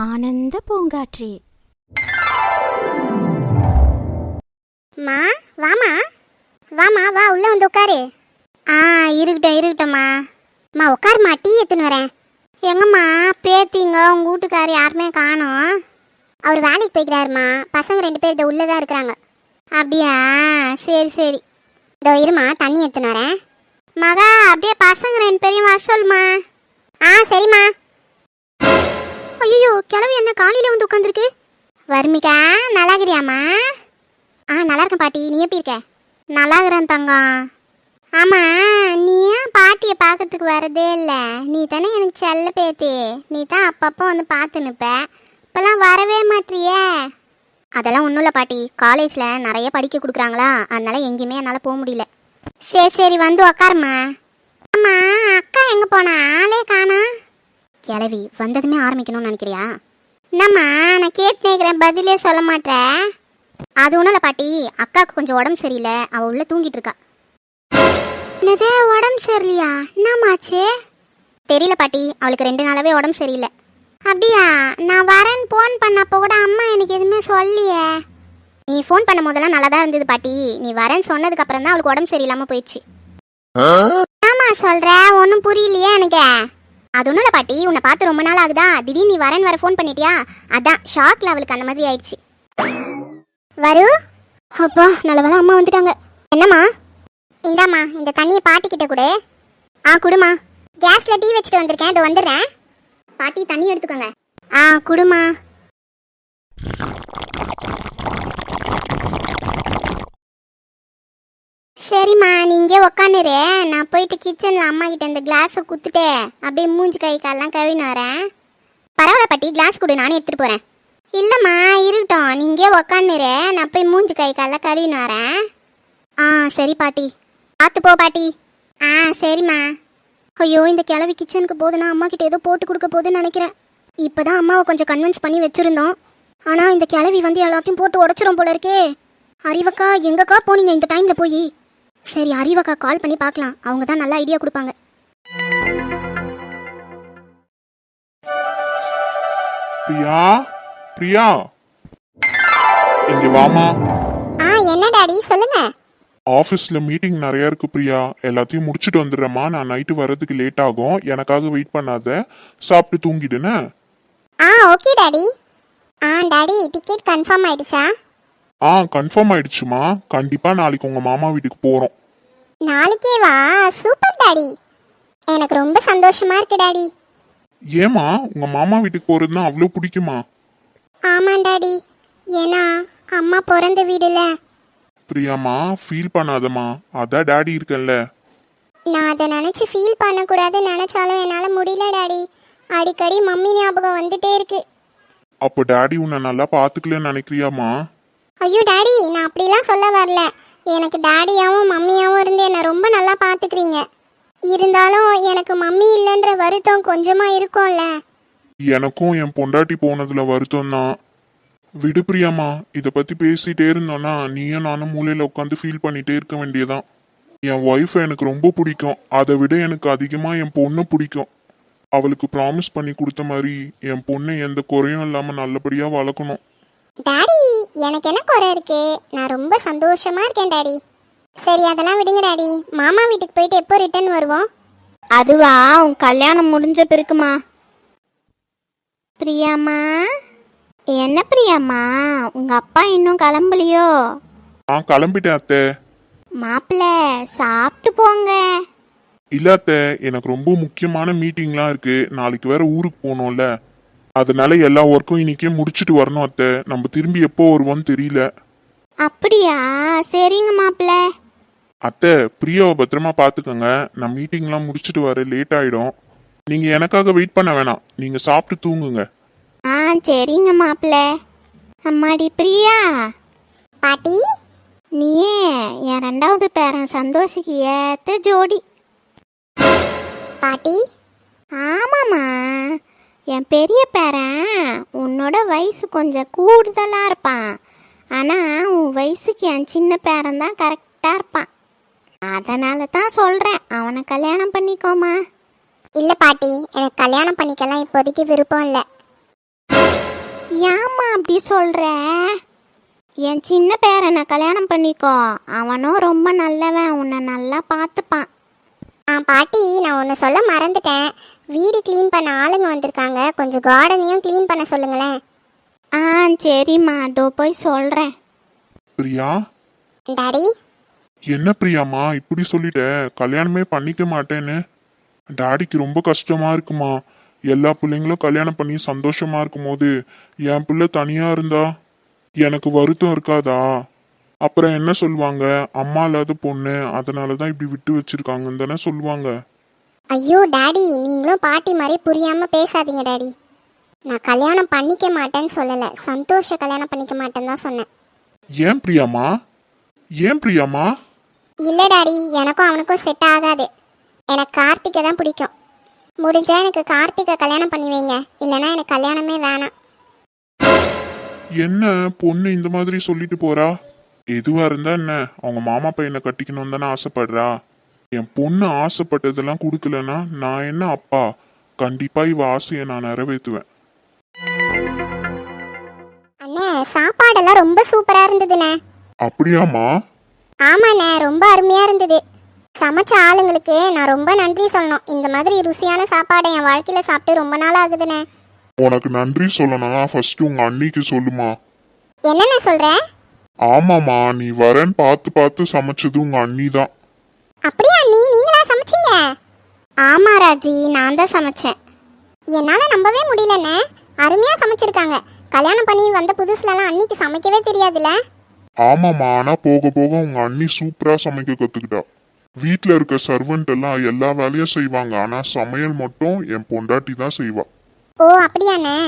ஆனந்த பூங்காற்றி. மா வாமா வாமா வா உள்ள வந்து உட்காரு. இருக்கட்டும்மா. அம்மா உட்காருமா, டீ எடுத்துன்னு வரேன். எங்கம்மா பேத்திங்க உங்கள் வீட்டுக்காரு யாருமே காணோம். அவர் வேலைக்கு போய்க்கிறாருமா. பசங்க 2 பேர் இதை உள்ளே தான் இருக்கிறாங்க. அப்படியா, சரி சரி. இதோ இருமா, தண்ணி எடுத்துன்னு வரேன். மகா அப்படியே பசங்க 2 பேரையும் வர சொல்லுமா. சரிம்மா. ஐயோ, கிளவி என்ன காலையில் வந்து உட்காந்துருக்கு. வர்மிகா, நல்லா இருக்கிறியாம்மா? நல்லா இருக்கேன் பாட்டி, நீ எப்படி இருக்க? நல்லா இருக்கிறேன் தங்கம். ஆமாம், நீ ஏன் பாட்டியை பார்க்கறதுக்கு வரதே இல்லை? நீ தானே எனக்கு செல்ல பேத்தி. நீ தான் அப்பப்போ வந்து பார்த்து நிற்ப. இப்போல்லாம் வரவே மாட்டியே. அதெல்லாம் ஒன்றும் இல்லை பாட்டி, காலேஜில் நிறைய படிக்க கொடுக்குறாங்களா, அதனால எங்கேயுமே என்னால் போக முடியல. சரி வந்து உக்காருமா. ஆமாம், அக்கா எங்கே போனா? ஆளே காணா. கிளவி வந்ததுமே ஆரம்பிக்கணும்னு நினைக்கிறியா? என்னம்மா நான் கேட்டு நிற்கிறேன், பதிலே சொல்ல மாட்டேன். அது ஒன்றும் இல்லை பாட்டி, அக்காவுக்கு கொஞ்சம் உடம்பு சரியில்லை, அவள் உள்ளே தூங்கிட்டு இருக்கா. என்னதே உடம்பு சரியில்லையா? என்னம்மாச்சு? தெரியல பாட்டி, அவளுக்கு 2 நாளாவே உடம்பு சரியில்லை. அப்படியா? நான் வரேன்னு ஃபோன் பண்ணப்போ கூட அம்மா எனக்கு எதுவுமே சொல்லியே. நீ ஃபோன் பண்ணும் போதெல்லாம் நல்லா தான் இருந்தது பாட்டி. நீ வரேன்னு சொன்னதுக்கு அப்புறம் தான் அவளுக்கு உடம்பு சரியில்லாமல் போயிடுச்சு. ஆமா சொல்ற, ஒன்றும் புரியலையே எனக்கு. அது ஒன்றும் இல்லை பாட்டி, உன்னை பார்த்து ரொம்ப நாள் ஆகுதா, திடீர்னு நீ வரேன்னு வர ஃபோன் பண்ணிட்டியா, அதான் ஷாக்ல அவளுக்கு அந்த மாதிரி ஆயிடுச்சு. வரு, அப்பா நல்ல வேலை அம்மா வந்துட்டாங்க. என்னம்மா? இந்தாம்மா, இந்த தண்ணியை பாட்டிக்கிட்ட கொடு. குடுமா. கேஸில் டீ வச்சுட்டு வந்திருக்கேன், இது வந்துடுறேன். பாட்டி தண்ணி எடுத்துக்கோங்க. குடுமா. சரிம்மா, நீ இங்கே உக்காந்துரு. நான் போயிட்டு கிச்சனில் அம்மா கிட்ட இந்த கிளாஸை குத்துட்டு அப்படியே மூஞ்சி கை காலெலாம் கழுவின்னு வரேன். பரவாயில்ல பாட்டி, கிளாஸ் கொடு, நானே எடுத்துகிட்டு போகிறேன். இல்லைம்மா இருக்கட்டும், நீ இங்கே உக்காந்துரு, நான் போய் மூஞ்சி கை காலெலாம் கழுவின்னு வரேன். சரி பாட்டி, பார்த்து போ பாட்டி. சரிம்மா. ஐயோ, இந்த கிளவி கிச்சனுக்கு போதுன்னா அம்மா கிட்ட ஏதோ போட்டு கொடுக்க போதுன்னு நினைக்கிறேன். இப்போ தான் அம்மாவை கொஞ்சம் கன்வின்ஸ் பண்ணி வச்சுருந்தோம். ஆனால் இந்த கிளவி வந்து எல்லாத்தையும் போட்டு உடச்சிரும் போல இருக்கே. அறிவக்கா எங்கக்கா போனீங்க இந்த டைமில் போய்? சரி, அறிவக்கா கால் பண்ணி பார்க்கலாம், அவங்க தான் நல்ல ஐடியா கொடுப்பாங்க. பிரியா, பிரியா இங்க வாமா. என்ன டாடி சொல்லுங்க. ஆஃபீஸ்ல மீட்டிங் நிறைய இருக்கு பிரியா, எல்லாத்தையும் முடிச்சுட்டு வந்துடுறேம்மா. நான் நைட்டு வர்றதுக்கு லேட் ஆகும், எனக்காக வெயிட் பண்ணாத, சாப்பிட்டு தூங்கிடுனே. Okay daddy. Daddy ticket confirm ஆயிடுச்சா? கன்ஃபார்ம் ஆயிடுச்சுமா. கண்டிப்பா நாளைக்கு உங்க மாமா வீட்டுக்கு போறோம். நாளைக்கே வா? சூப்பர் டாடி, எனக்கு ரொம்ப சந்தோஷமா இருக்கு டாடி. ஏமா, உங்க மாமா வீட்டுக்கு போறதுன்னா அவ்வளோ பிடிக்குமா? ஆமாம் டாடி, ஏன்னா அம்மா பிறந்த வீடுல. பிரியாமா, ஃபீல் பண்ணாதம்மா, அதான் டாடி இருக்கேன்ல. நான் அதை நினச்சி ஃபீல் பண்ணக்கூடாதுன்னு நினச்சாலும் என்னால் முடியல டாடி. அடிக்கடி மம்மி ஞாபகம் வந்துட்டே இருக்கு. அப்போ டாடி உன்னை நல்லா பார்த்துக்கலன்னு நினைக்கிறியாமா? ஐயோ டாடி, நான் அப்படிலாம் சொல்ல வரல. எனக்கு டாடியாவும் மம்மியாவும் இருந்து என்னை ரொம்ப நல்லா பார்த்துக்கிறீங்க. இருந்தாலும் எனக்கு மம்மி இல்லைன்ற வருத்தம் கொஞ்சமாக இருக்கும்ல. எனக்கும் என் பொண்டாட்டி போனதுல வருத்தம் தான். விடு பிரியாமா, இதை பற்றி பேசிகிட்டே இருந்தோன்னா நீயும் நானும் மூலையில் உட்காந்து ஃபீல் பண்ணிகிட்டே இருக்க வேண்டியதான். என் ஒய்ஃபை எனக்கு ரொம்ப பிடிக்கும், அதை விட எனக்கு அதிகமாக என் பொண்ணை பிடிக்கும். அவளுக்கு ப்ராமிஸ் பண்ணி கொடுத்த மாதிரி என் பொண்ணை எந்த குறையும் இல்லாமல் நல்லபடியாக வளர்க்கணும். டாடி, எனக்கு என்ன குறை இருக்கு? நான் ரொம்ப சந்தோஷமா இருக்கேன் டாடி. சரி அதெல்லாம் விடுங்க டாடி. மாமா வீட்டுக்கு போயிட்டு எப்போ ரிட்டர்ன் வருவோம்? அதுவா, உன் கல்யாணம் முடிஞ்ச பிறகுமா. பிரியாம்மா, என்ன பிரியாம்மா, உங்க அப்பா இன்னும் கிளம்பலையோ? கிளம்பிட்டேன் அத்தை. மாப்பிள்ள சாப்பிட்டு போங்க. இல்ல அத்தை, எனக்கு ரொம்ப முக்கியமான மீட்டிங்லாம் இருக்கு, நாளைக்கு வேற ஊருக்கு போகணும்ல, அதனால எல்லா ஒர்க்கும் இன்னைக்கே முடிச்சுட்டு வரணும் அத்தை. நம்ம திரும்பி எப்போ வருவோம்னு தெரியல. அப்படியா, சரிங்க மாப்பிள்ள. அத்தை, பிரியாவை பத்திரமா பார்த்துக்கோங்க. நான் மீட்டிங்லாம் முடிச்சுட்டு வர லேட் ஆயிடும். நீங்க எனக்காக வெயிட் பண்ண வேணாம், நீங்க சாப்பிட்டு தூங்குங்க. சரிங்க மாப்பிள்ள. அம்மாடி பிரியா. பாட்டி, நீயே என் 2வது பேரன் சந்தோஷிக்கு ஏத்த ஜோடி. பாட்டி? ஆமாம்மா, என் பெரிய பேரன் உன்னோட வயசு கொஞ்சம் கூடுதலாக இருப்பான். ஆனால் உன் வயசுக்கு என் சின்ன பேரன் தான் கரெக்டாக இருப்பான். அதனால தான் சொல்கிறேன், அவனை கல்யாணம் பண்ணிக்கோமா. இல்லை பாட்டி, எனக்கு கல்யாணம் பண்ணிக்கலாம் இப்போதைக்கு விருப்பம் இல்லை. ஏம்மா அப்படி சொல்ற? என் சின்ன பேரனை கல்யாணம் பண்ணிக்கோ, அவனும் ரொம்ப நல்லவன், உன்னை நல்லா பார்த்துப்பான். பாட்டி, நான் ஒன்று சொல்ல மறந்துட்டேன். வீடு க்ளீன் பண்ண ஆளுங்க வந்திருக்காங்க, கொஞ்சம் கார்டனையும் க்ளீன் பண்ண சொல்லுங்களேன். சரிம்மா, அதோ போய் சொல்கிறேன். பிரியா, டாடி. என்ன பிரியாம்மா இப்படி சொல்லிட்ட? கல்யாணமே பண்ணிக்க மாட்டேன்னு. டாடிக்கு ரொம்ப கஷ்டமா இருக்குமா. எல்லா பிள்ளைங்களும் கல்யாணம் பண்ணி சந்தோஷமா இருக்கும்போது என் பிள்ளை தனியா இருந்தா எனக்கு வருத்தம் இருக்காதா? அப்புறம் என்ன சொல்லுவாங்க? அம்மா இல்லாத பொண்ணு, அதனாலதான் இப்படி விட்டு வச்சிருக்காங்கன்னு தானே சொல்லுவாங்க. ஐயோ டாடி, நீங்களும் பாட்டி மாதிரி புரியாம பேசாதீங்க டாடி. நான் கல்யாணம் பண்ணிக்க மாட்டேன்னு சொல்லலை, சந்தோஷ கல்யாணம் பண்ணிக்க மாட்டேன்னு தான் சொன்னேன். ஏன் பிரியாம்மா? ஏன் பிரியாம்மா? இல்லை டாடி, எனக்கும் அவனுக்கும் செட் ஆகாது. எனக்கு கார்த்திகை தான் பிடிக்கும். முடிஞ்சா எனக்கு கார்த்திகை கல்யாணம் பண்ணி வைங்க, இல்லைன்னா எனக்கு கல்யாணமே வேணாம். என்ன பொண்ணு இந்த மாதிரி சொல்லிட்டு போறா? எதுவா இருந்தா என்ன, அவங்க மாமா பையனை கட்டிக்கணும்னு தானே ஆசைப்படுறா. என் பொண்ணு ஆசைப்பட்டதெல்லாம் கொடுக்கலன்னா நான் என்ன அப்பா? கண்டிப்பா இவ ஆசையை நான் நிறைவேற்றுவேன். அண்ணே, சாப்பாடெல்லாம் ரொம்ப சூப்பரா இருந்ததுண்ணே. அப்படியாம்மா? ஆமாண்ணே, ரொம்ப அருமையா இருந்தது. சமைச்ச ஆளுங்களுக்கு நான் ரொம்ப நன்றி சொல்லணும். இந்த மாதிரி ருசியான சாப்பாடை என் வாழ்க்கையில சாப்பிட்டு ரொம்ப நாள் ஆகுதுண்ணே. உனக்கு நன்றி சொல்லணும்னா ஃபர்ஸ்ட் உங்க அண்ணிக்கு சொல்லுமா. என்னென்ன சொல்ற? ஆமாம்மா, நீ வரேன்னு பார்த்து பார்த்து சமைச்சது உங்க அண்ணி தான். அப்படியா அண்ணி, நீங்களா சமைச்சீங்க? ஆமா ராஜி, நான் தான் சமைச்சேன். என்னால நம்பவே முடியலண்ணே, அருமையா சமைச்சிருக்காங்க. கல்யாணம் பண்ணி வந்த புதுசுலலாம் அண்ணிக்கு சமைக்கவே தெரியாதுல்ல. ஆமாம்மா, ஆனா போக போக உங்க அண்ணி சூப்பரா சமைக்க கத்துக்கிட்டா. வீட்டுல இருக்க சர்வெண்ட் எல்லாம் எல்லா வேலையும் செய்வாங்க, ஆனா சமையல் மட்டும் என் பொண்டாட்டி தான் செய்வா. ஓ அப்படியாண்ணே.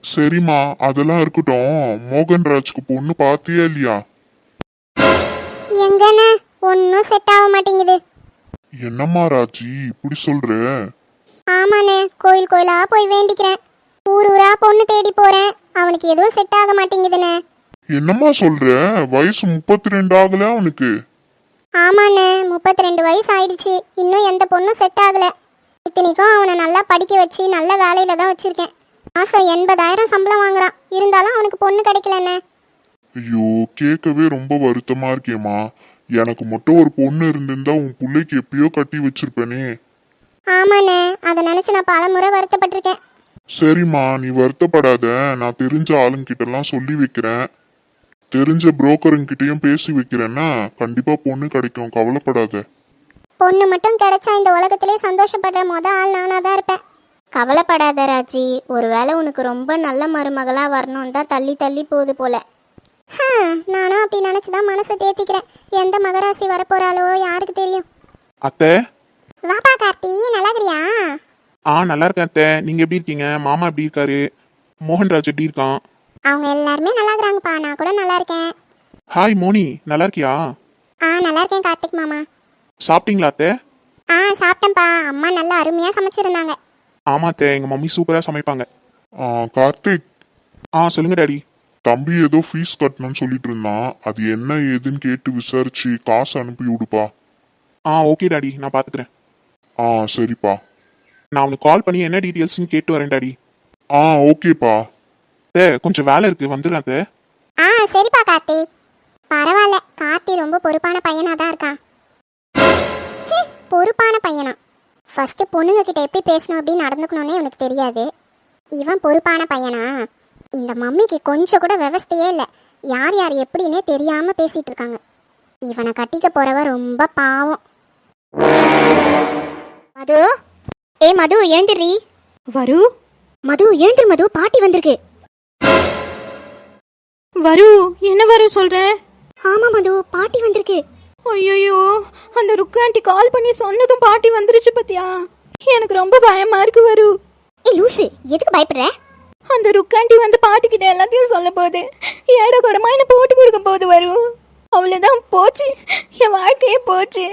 சரிம்மா, அதெல்லாம் இருக்கட்டும். மோகன்ராஜ்க்கு பொண்ணு பாத்தியா இல்லையா? எங்கண்ணே, ஒன்னும் செட் ஆக மாட்டேங்குது. என்னம்மா ராஜி இப்படி சொல்ற? ஆமாண்ணே, கோயில் கோயிலா போய் வேண்டிக்கிறேன், ஊர் ஊரா பொண்ணு தேடி போறேன், அவனுக்கு எதுவும் செட் ஆக மாட்டேங்குதுண்ணே. என்னம்மா சொல்ற? வயசு 32 ஆகல அவனுக்கு? ஆமாண்ணே, 32 வயசு ஆயிடுச்சு, இன்னும் எந்த பொண்ணும் செட் ஆகல. இத்தனைக்கும் அவனை நல்லா படிக்க வச்சு நல்ல வேலையில தான் வச்சிருக்கேன். மாசம் 80,000 சம்பளம் வாங்குறான், இருந்தாலும் அவனுக்கு பொண்ணு கிடைக்கலண்ணே. ஐயோ, கேட்கவே ரொம்ப வருத்தமா இருக்கேம்மா. எனக்கு மட்டும் ஒரு பொண்ணு இருந்திருந்தா உன் பிள்ளைக்கு எப்பயோ கட்டி வச்சிருப்பேனே. ஆமாண்ணே, அதை நினைச்சு நான் பல முறை வருத்தப்பட்டிருக்கேன். சரிம்மா, நீ வருத்தப்படாத. நான் தெரிஞ்ச ஆளுங்கிட்ட எல்லாம் சொல்லி வைக்கிறேன், தெரிஞ்ச புரோக்கருங்கிட்டையும் பேசி வைக்கிறேன்னா கண்டிப்பா பொண்ணு கிடைக்கும், கவலைப்படாத. பொண்ணு மட்டும் கிடைச்சா இந்த உலகத்திலே சந்தோஷப்படுற ஆள் நானா தான் இருப்பேன். கவலைப்படாத ராஜி, ஒருவேளை உனக்கு ரொம்ப நல்ல மருமகளா வரணும் தான் தள்ளி தள்ளி போகுது போல. நானும் அப்படி நினைச்சுதான் மனசை தேத்திக்கிறேன். எந்த மகராசி வரப்போறாளோ யாருக்கு தெரியும். அத்தை. வாப்பா கார்த்தி, நல்லாகிறியா? நல்லா இருக்கேன் அத்தை. நீங்க எப்படி இருக்கீங்க? மாமா எப்படி இருக்காரு? மோகன்ராஜ் எப்படி இருக்கான்? அவங்க எல்லாருமே நல்லா இருக்கிறாங்கப்பா, நான் கூட நல்லா இருக்கேன். ஹாய் மோனி, நல்லா இருக்கியா? நல்லா இருக்கேன் கார்த்திக் மாமா. சாப்பிட்டீங்களா அத்தை? சாப்பிட்டேன்ப்பா, அம்மா நல்லா அருமையா சமைச்சிருந்தாங்க. ஆமா அத்தை, எங்க மம்மி சூப்பரா சமைப்பாங்க. கார்த்திக், சொல்லுங்க டாடி. தம்பி ஏதோ ஃபீஸ் கட்டணும்னு சொல்லிட்டு இருந்தான், அது என்ன ஏதுன்னு கேட்டு விசாரிச்சு காசு அனுப்பி விடுப்பா. ஓகே டாடி, நான் பாத்துக்கிறேன். சரிப்பா. நான் அவனுக்கு கால் பண்ணி என்ன டீட்டெயில்ஸ்னு கேட்டு வரேன் டாடி. ஓகேப்பா. அத்தை, கொஞ்சம் வேலை இருக்கு, வந்துடுறேன் அத்தை. சரிப்பா கார்த்திக். பரவாயில்ல, கார்த்தி ரொம்ப பொறுப்பான பையனா தான் இருக்கான். பொறுப்பான பையனா? ஃபர்ஸ்ட் பொண்ணுங்க கிட்ட எப்படி பேசணும் அப்படின்னு நடந்துக்கணும்னே எனக்கு தெரியாது. இவன் பொறுப்பான பையனா? இந்த மம்மிக்கு கொஞ்சம் கூட விவஸ்தையே இல்லை, யார் யார் எப்படின்னே தெரியாம பேசிட்டு இருக்காங்க. இவனை கட்டிக்க போறவ ரொம்ப பாவம். மது, மது எழுந்துடுறி. வரு, மது எழுந்துரு மது, பாட்டி வந்திருக்கு. வரு, என்ன வரு சொல்ற? ஆமா மது, பாட்டி வந்திருக்கு. ஐயோ, அந்த ருக்கு ஆண்டி கால் பண்ணி சொன்னதும் பாட்டி வந்துருச்சு பத்தியா? எனக்கு ரொம்ப பயமா இருக்கு வரு. லூசு, எதுக்கு பயப்படுற? அந்த ருக்கு ஆண்டி வந்து பாட்டி கிட்ட எல்லாத்தையும் சொல்ல போகுது, ஏட கூடமா என்ன போட்டு கொடுக்க போகுது வரு. அவ்வளவுதான், போச்சு, என் வாழ்க்கையே போச்சு.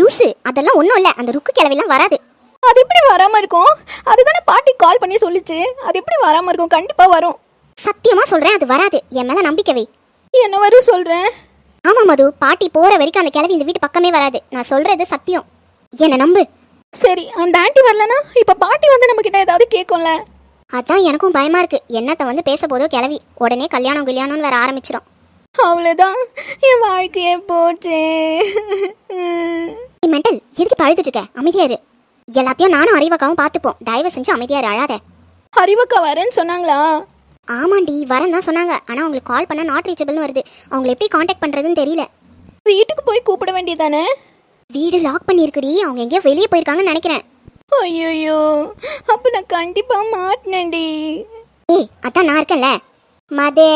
லூசு, அதெல்லாம் ஒண்ணும் இல்ல, அந்த ருக்கு கிளவிலாம் வராது. அது எப்படி வராம இருக்கும்? அதுதானே பாட்டி கால் பண்ணி சொல்லிச்சு, அது எப்படி வராம இருக்கும்? கண்டிப்பா வரும். சத்தியமா சொல்றேன், அது வராது. என் மேல நம்பிக்கை வை. என்ன வரு சொல்றேன்? ஆமா மது, பாட்டி போற வரைக்கும் அந்த கிளவி இந்த வீட்டு பக்கமே வராது. நான் சொல்றது சத்தியம், என்ன நம்பு. சரி, அந்த ஆண்டி வரலனா இப்ப பாட்டி வந்து நம்ம கிட்ட ஏதாவது கேட்கும்ல. அதான் எனக்கும் பயமா இருக்கு. என்னத்த வந்து பேச போதோ கிளவி உடனே கல்யாணம் கல்யாணம்னு வேற ஆரம்பிச்சிடும். அவ்வளோதான், என் வாழ்க்கையே போச்சு. மெண்டல், எதுக்கு பழுதுட்டு இருக்க? அமைதியா இரு. எல்லாத்தையும் நானும் அறிவக்காவும் பார்த்துப்போம். தயவு செஞ்சு அமைதியா இரு, அழாத. அறிவக்கா வரேன்னு சொன்னாங்களா? ஆமாண்டி, வரேன்னு தான் சொன்னாங்க. ஆனா அவங்களுக்கு கால் பண்ண நாட் ரீச்சபிள்னு வருது. அவங்களை எப்படி காண்டாக்ட் பண்றதுன்னு தெரியல. வீட்டுக்கு போய் கூப்பிட வேண்டியதானே? வீடு லாக் பண்ணியிருக்குடி. அவங்க எங்கேயோ வெளியே போயிருக்காங்கன்னு நினைக்கிறேன். ஐயோ, அப்ப நான் கண்டிப்பா மாட்டினேன்டி. ஏய், அதான் நான் இருக்கேன்ல. மதே